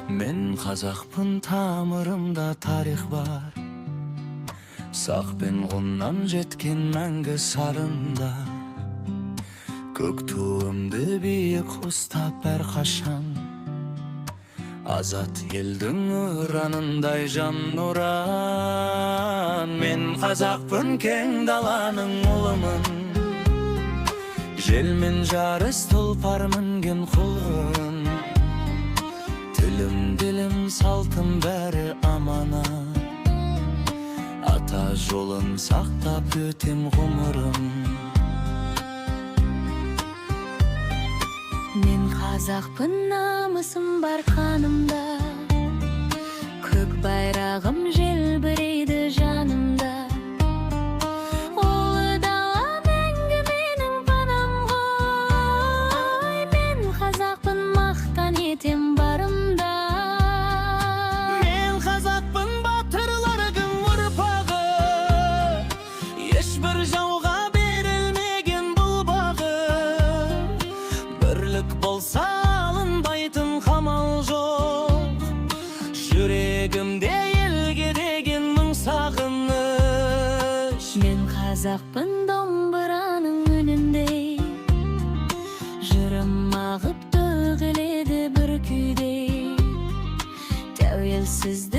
Men Қазақпын, тамырымда тарих бар. Сақ пен ғұннан жеткен мәңгі сарында. Көк туымды биік ұстап әрқашан. Азат елдің ұранындай жан нұран. Мен Қазақпын, кең даланың ұлымын. Желмен жарыс тұлпар мінген құлын. Тілім, ділім, салтым бәрі амана. Ата жолын сақтап өтем ғұмырым. Мен қазақпын, намысым бар қанымда. Көк байрағым желбірейді жанымда. Ұлы дала мәңгі менің панам ғой. Мен қазақпын, мақтан етем барымда. Мен қазақпын, батырлардың ұрпағы. Ешбір жауға берілмеген бұл бағы. Бірлік болса алынбайтын қамал жоқ. Жүрегімде елге деген мың сағыныш. Мен қазақпын, домбыраның үніндей. Жырым ағып төгіледі бір күйдей. Тәуелсіздік